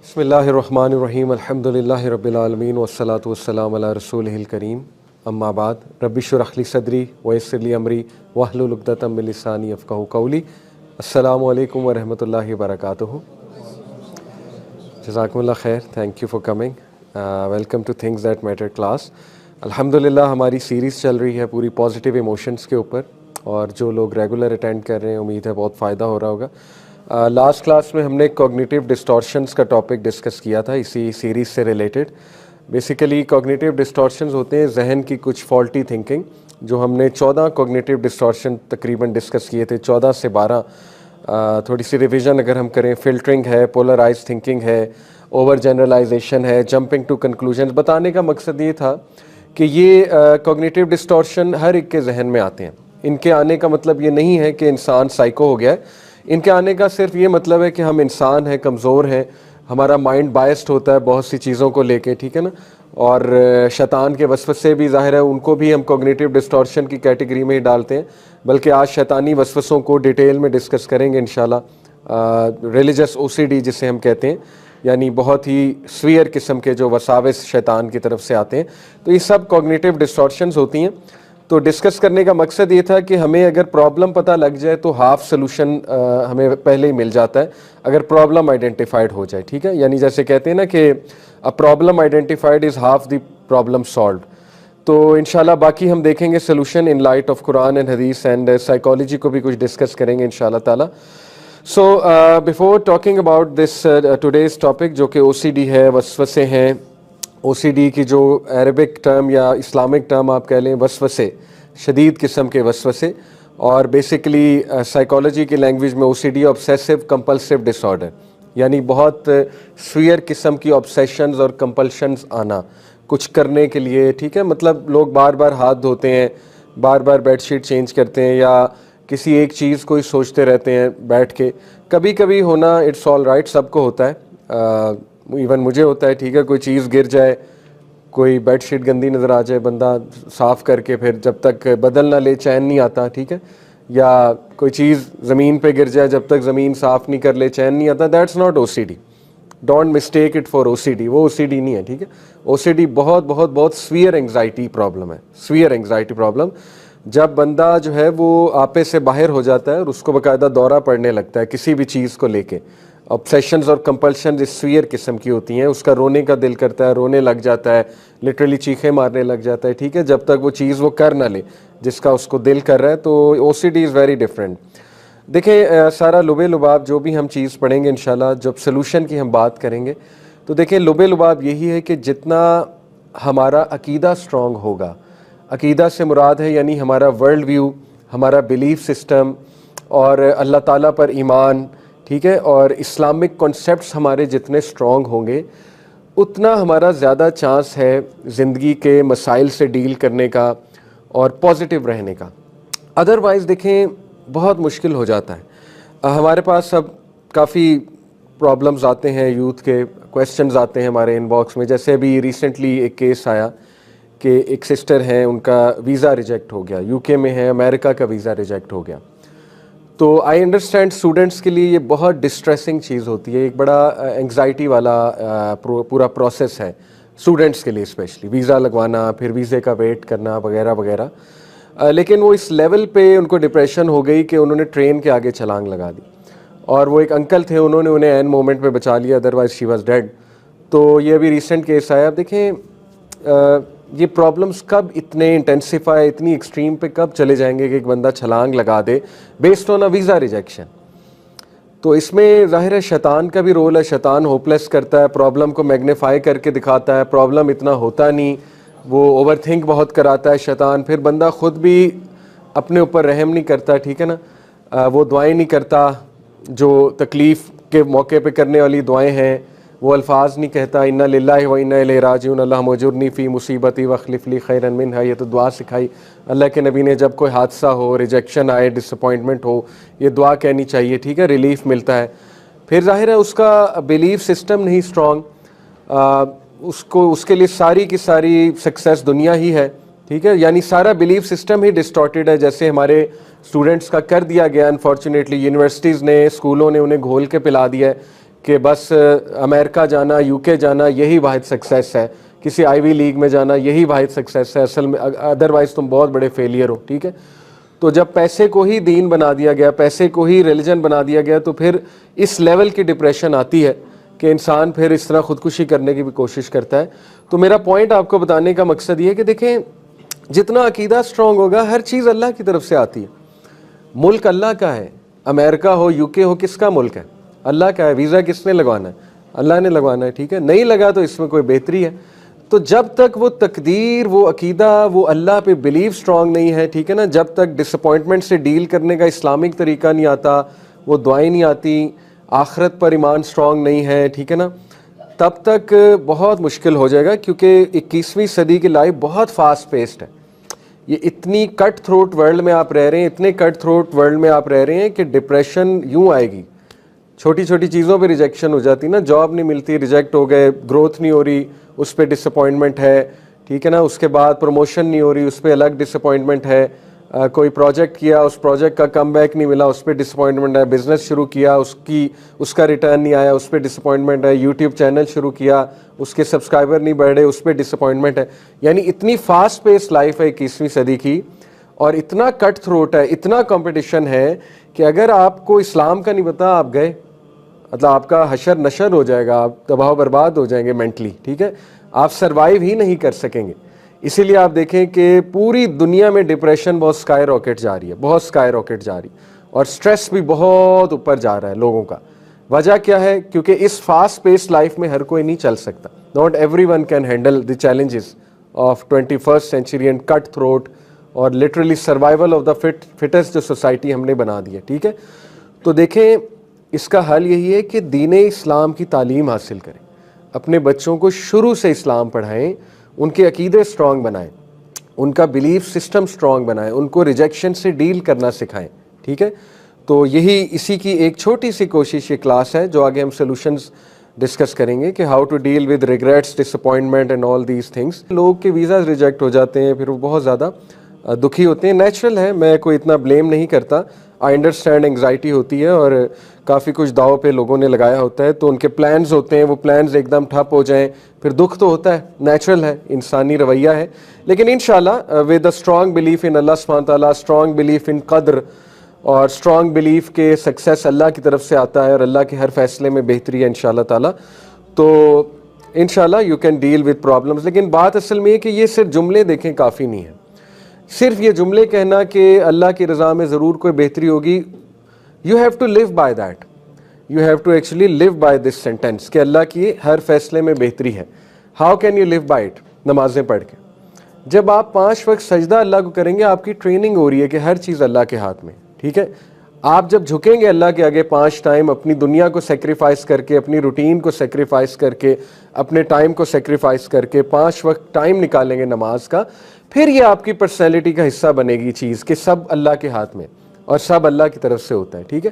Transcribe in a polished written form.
بسم اللہ الرحمن الرحیم الحمدللہ رب العالمین والصلاة والسلام علی رسولہ الکریم اما بعد رب اشرح لی صدری ویسر لی امری واحلل عقدۃ من لسانی یفقہوا قولی. السلام علیکم ورحمۃ اللہ وبرکاتہ. جزاکم اللہ خیر. Thank you for coming. Welcome two things that matter class. الحمدللہ ہماری سیریز چل رہی ہے پوری پازیٹیو ایموشنس کے اوپر، اور جو لوگ ریگولر اٹینڈ کر رہے ہیں امید ہے بہت فائدہ ہو رہا ہوگا. لاسٹ کلاس میں ہم نے کوگنیٹیو ڈسٹورشنز کا ٹاپک ڈسکس کیا تھا اسی سیریز سے ریلیٹڈ. بیسیکلی کوگنیٹیو ڈسٹورشنز ہوتے ہیں ذہن کی کچھ فالٹی تھنکنگ، جو ہم نے 14 کوگنیٹیو ڈسٹورشن تقریباً ڈسکس کیے تھے، 14 سے 12. تھوڑی سی ریویژن اگر ہم کریں، فلٹرنگ ہے، پولرائز تھنکنگ ہے، اوور جنرلائزیشن ہے، جمپنگ ٹو کنکلوژنز. بتانے کا مقصد یہ تھا کہ یہ کوگنیٹیو ڈسٹورشن ہر ایک کے ذہن میں آتے ہیں. ان کے آنے کا مطلب یہ نہیں ہے کہ انسان سائیکو ہو گیا ہے. ان کے آنے کا صرف یہ مطلب ہے کہ ہم انسان ہیں، کمزور ہیں، ہمارا مائنڈ بائسڈ ہوتا ہے بہت سی چیزوں کو لے کے، ٹھیک ہے نا. اور شیطان کے وسوسے بھی ظاہر ہے ان کو بھی ہم کوگنیٹیو ڈسٹورشن کی کیٹیگری میں ہی ڈالتے ہیں. بلکہ آج شیطانی وسوسوں کو ڈیٹیل میں ڈسکس کریں گے انشاءاللہ. ریلیجس OCD جسے ہم کہتے ہیں، یعنی بہت ہی سویئر قسم کے جو وساوس شیطان کی طرف سے آتے ہیں، تو یہ سب کوگنیٹیو ڈسٹورشنز ہوتی ہیں. تو ڈسکس کرنے کا مقصد یہ تھا کہ ہمیں اگر پرابلم پتہ لگ جائے تو ہاف سلوشن ہمیں پہلے ہی مل جاتا ہے اگر پرابلم آئیڈینٹیفائڈ ہو جائے، ٹھیک ہے. یعنی جیسے کہتے ہیں نا کہ a problem identified is half the problem solved. تو انشاءاللہ باقی ہم دیکھیں گے solution in light of Quran and Hadith, and psychology کو بھی کچھ ڈسکس کریں گے انشاءاللہ تعالی. So before talking about this today's topic, جو کہ OCD ہے، وسوسے ہیں. OCD کی جو عربک ٹرم یا اسلامک ٹرم آپ کہہ لیں، وسوسے، شدید قسم کے وسوسے. اور بیسیکلی سائیکالوجی کی لینگویج میں OCD obsessive compulsive disorder، یعنی بہت سویئر قسم کی obsessions اور compulsions آنا کچھ کرنے کے لیے، ٹھیک ہے. مطلب لوگ بار بار ہاتھ دھوتے ہیں، بار بار بیڈ شیٹ چینج کرتے ہیں، یا کسی ایک چیز کو ہی سوچتے رہتے ہیں بیٹھ کے. کبھی کبھی ہونا اٹس آل رائٹ، سب کو ہوتا ہے، ایون مجھے ہوتا ہے، ٹھیک ہے. کوئی چیز گر جائے، کوئی بیڈ شیٹ گندی نظر آ جائے، بندہ صاف کر کے پھر جب تک بدل نہ لے چین نہیں آتا، ٹھیک ہے. یا کوئی چیز زمین پہ گر جائے، جب تک زمین صاف نہیں کر لے چین نہیں آتا. That's not OCD. Don't mistake it for OCD. وہ OCD نہیں ہے، ٹھیک ہے. OCD بہت بہت بہت سویئر انگزائٹی پرابلم ہے، سویئر انگزائٹی پرابلم. جب بندہ جو ہے وہ آپے سے باہر ہو جاتا ہے اور اس کو باقاعدہ دورہ پڑنے لگتا ہے کسی بھی چیز کو لے کے. obsessions اور compulsions اس سویئر قسم کی ہوتی ہیں. اس کا رونے کا دل کرتا ہے، رونے لگ جاتا ہے، لٹرلی چیخیں مارنے لگ جاتا ہے، ٹھیک ہے، جب تک وہ چیز وہ کر نہ لے جس کا اس کو دل کر رہا ہے. تو OCD از ویری ڈفرینٹ. دیکھیں سارا لبے لباب جو بھی ہم چیز پڑھیں گے انشاءاللہ، جب سلوشن کی ہم بات کریں گے تو دیکھیں لبے لباب یہی ہے کہ جتنا ہمارا عقیدہ سٹرونگ ہوگا، عقیدہ سے مراد ہے یعنی ہمارا ورلڈ ویو، ہمارا بیلیف سسٹم اور اللہ تعالیٰ پر ایمان، ٹھیک ہے، اور اسلامک کنسیپٹس ہمارے جتنے سٹرونگ ہوں گے، اتنا ہمارا زیادہ چانس ہے زندگی کے مسائل سے ڈیل کرنے کا اور پازیٹیو رہنے کا. ادروائز دیکھیں بہت مشکل ہو جاتا ہے. ہمارے پاس اب کافی پرابلمز آتے ہیں، یوتھ کے کویسچنز آتے ہیں ہمارے ان باکس میں. جیسے ابھی ریسنٹلی ایک کیس آیا کہ ایک سسٹر ہیں، ان کا ویزا ریجیکٹ ہو گیا، UK میں ہے، امریکہ کا ویزا ریجیکٹ ہو گیا. تو آئی انڈرسٹینڈ اسٹوڈنٹس کے لیے یہ بہت ڈسٹریسنگ چیز ہوتی ہے، ایک بڑا انگزائٹی والا پورا پروسیس ہے اسٹوڈنٹس کے لیے، اسپیشلی ویزا لگوانا، پھر ویزے کا ویٹ کرنا وغیرہ وغیرہ. لیکن وہ اس لیول پہ ان کو ڈپریشن ہو گئی کہ انہوں نے ٹرین کے آگے چھلانگ لگا دی. اور وہ ایک انکل تھے، انہوں نے انہیں عین مومنٹ پہ بچا لیا، ادروائز شی واز ڈیڈ. تو یہ ابھی ریسنٹ کیس آیا. اب دیکھیں یہ پرابلمس کب اتنے انٹینسیفائی، اتنی ایکسٹریم پہ کب چلے جائیں گے کہ ایک بندہ چھلانگ لگا دے based on a visa rejection. تو اس میں ظاہر ہے شیطان کا بھی رول ہے. شیطان ہوپلیس کرتا ہے، پرابلم کو میگنیفائی کر کے دکھاتا ہے، پرابلم اتنا ہوتا نہیں، وہ اوور تھنک بہت کراتا ہے شیطان. پھر بندہ خود بھی اپنے اوپر رحم نہیں کرتا، ٹھیک ہے نا، وہ دعائیں نہیں کرتا جو تکلیف کے موقع پہ کرنے والی دعائیں ہیں، وہ الفاظ نہیں کہتا انا للہ و انا الیہ راجعون اللہم اجرنی فی مصیبتی واخلف لی خیرا منہا. یہ تو دعا سکھائی اللہ کے نبی نے، جب کوئی حادثہ ہو، ریجیکشن آئے، ڈس اپوائنٹمنٹ ہو، یہ دعا کہنی چاہیے، ٹھیک ہے، ریلیف ملتا ہے. پھر ظاہر ہے اس کا بیلیف سسٹم نہیں اسٹرانگ، اس کے لیے ساری کی ساری سکسیس دنیا ہی ہے، ٹھیک ہے، یعنی سارا بیلیف سسٹم ہی ڈسٹارٹیڈ ہے. جیسے ہمارے اسٹوڈنٹس کا کر دیا گیا انفارچونیٹلی، یونیورسٹیز نے، اسکولوں نے انہیں گھول کے پلا دیا ہے کہ بس امریکہ جانا، یو کے جانا یہی واحد سکسیس ہے، کسی آئی وی لیگ میں جانا یہی واحد سکسیس ہے، اصل میں ادروائز تم بہت بڑے فیلئر ہو. ٹھیک ہے، تو جب پیسے کو ہی دین بنا دیا گیا، پیسے کو ہی ریلیجن بنا دیا گیا، تو پھر اس لیول کی ڈپریشن آتی ہے کہ انسان پھر اس طرح خودکشی کرنے کی بھی کوشش کرتا ہے. تو میرا پوائنٹ آپ کو بتانے کا مقصد یہ ہے کہ دیکھیں جتنا عقیدہ سٹرونگ ہوگا ہر چیز اللہ کی طرف سے آتی ہے. ملک اللہ کا ہے، امریکہ ہو یو کے ہو کس کا ملک ہے؟ اللہ کا ہے. ویزا کس نے لگوانا ہے؟ اللہ نے لگوانا ہے. ٹھیک ہے، نہیں لگا تو اس میں کوئی بہتری ہے. تو جب تک وہ تقدیر، وہ عقیدہ، وہ اللہ پہ بلیو سٹرونگ نہیں ہے، ٹھیک ہے نا، جب تک ڈس اپوائنٹمنٹ سے ڈیل کرنے کا اسلامک طریقہ نہیں آتا، وہ دعائیں نہیں آتی، آخرت پر ایمان سٹرونگ نہیں ہے، ٹھیک ہے نا، تب تک بہت مشکل ہو جائے گا. کیونکہ 21ویں صدی کی لائف بہت فاسٹ پیسڈ ہے. یہ اتنی کٹ تھروٹ ورلڈ میں آپ رہ رہے ہیں، اتنے کٹ تھروٹ ورلڈ میں آپ رہ رہے ہیں کہ ڈپریشن یوں آئے گی. چھوٹی چھوٹی چیزوں پہ ریجیکشن ہو جاتی نا، جاب نہیں ملتی ریجیکٹ ہو گئے، گروتھ نہیں ہو رہی اس پہ ڈس اپوائنٹمنٹ ہے، ٹھیک ہے نا، اس کے بعد پروموشن نہیں ہو رہی اس پہ الگ ڈس اپوائنٹمنٹ ہے، کوئی پروجیکٹ کیا اس پروجیکٹ کا کم بیک نہیں ملا اس پہ ڈس اپوائنٹمنٹ ہے، بزنس شروع کیا اس کا ریٹرن نہیں آیا اس پہ ڈس اپوائنٹمنٹ ہے، یوٹیوب چینل شروع کیا اس کے سبسکرائبر نہیں بڑھ رہے اس پہ ڈس اپوائنٹمنٹ ہے. یعنی اتنی فاسٹ پیس لائف ہے 21ویں صدی کی، اور اتنا کٹ تھروٹ ہے، اتنا کمپٹیشن ہے کہ اگر آپ کو اسلام کا نہیں پتا آپ گئے، مطلب آپ کا حشر نشر ہو جائے گا، آپ تباہ و برباد ہو جائیں گے مینٹلی. ٹھیک ہے، آپ سروائیو ہی نہیں کر سکیں گے. اسی لیے آپ دیکھیں کہ پوری دنیا میں ڈپریشن بہت سکائی راکٹ جا رہی ہے، بہت سکائی راکٹ جا رہی ہے، اور سٹریس بھی بہت اوپر جا رہا ہے لوگوں کا. وجہ کیا ہے؟ کیونکہ اس فاسٹ پیس لائف میں ہر کوئی نہیں چل سکتا. Not everyone can handle the challenges of 21st century and cut throat اور literally survival of the fittest جو سوسائٹی ہم نے بنا دی ہے. ٹھیک ہے، تو دیکھیں اس کا حل یہی ہے کہ دین اسلام کی تعلیم حاصل کریں، اپنے بچوں کو شروع سے اسلام پڑھائیں، ان کے عقیدے سٹرونگ بنائیں، ان کا بلیف سسٹم سٹرونگ بنائیں، ان کو ریجیکشن سے ڈیل کرنا سکھائیں. ٹھیک ہے، تو یہی اسی کی ایک چھوٹی سی کوشش یہ کلاس ہے جو آگے ہم سولوشنز ڈسکس کریں گے کہ how to deal with regrets, disappointment and all these things. لوگ کے ویزاز ریجیکٹ ہو جاتے ہیں، پھر وہ بہت زیادہ دکھی ہوتے ہیں. نیچرل ہے، میں کوئی اتنا بلیم نہیں کرتا. آئی انڈرسٹینڈ انگزائٹی ہوتی ہے اور کافی کچھ داؤ پہ لوگوں نے لگایا ہوتا ہے، تو ان کے پلانز ہوتے ہیں، وہ پلانز ایک دم ٹھپ ہو جائیں، پھر دکھ تو ہوتا ہے، نیچرل ہے، انسانی رویہ ہے. لیکن انشاءاللہ with a strong belief in Allah سبحانہ تعالیٰ، اسٹرانگ بلیف ان قدر، اور اسٹرانگ بلیف کے سکسیس اللہ کی طرف سے آتا ہے اور اللہ کے ہر فیصلے میں بہتری ہے انشاءاللہ تعالیٰ، تو انشاءاللہ you can deal with problems. لیکن بات اصل میں یہ کہ یہ صرف جملے دیکھیں کافی نہیں ہے. صرف یہ جملے کہنا کہ اللہ کی رضا میں ضرور کوئی بہتری ہوگی، you have to live by that, you have to actually live by this sentence کہ اللہ کی ہر فیصلے میں بہتری ہے. How can you live by it? نمازیں پڑھ کے. جب آپ 5 وقت سجدہ اللہ کو کریں گے، آپ کی ٹریننگ ہو رہی ہے کہ ہر چیز اللہ کے ہاتھ میں. ٹھیک ہے، آپ جب جھکیں گے اللہ کے آگے 5 ٹائم، اپنی دنیا کو سیکریفائس کر کے، اپنی روٹین کو سیکریفائس کر کے، اپنے ٹائم کو سیکریفائس کر کے 5 وقت ٹائم نکالیں گے نماز کا، پھر یہ آپ کی پرسنالٹی کا حصہ بنے گی چیز کہ سب اللہ کے ہاتھ میں اور سب اللہ کی طرف سے ہوتا ہے. ٹھیک ہے،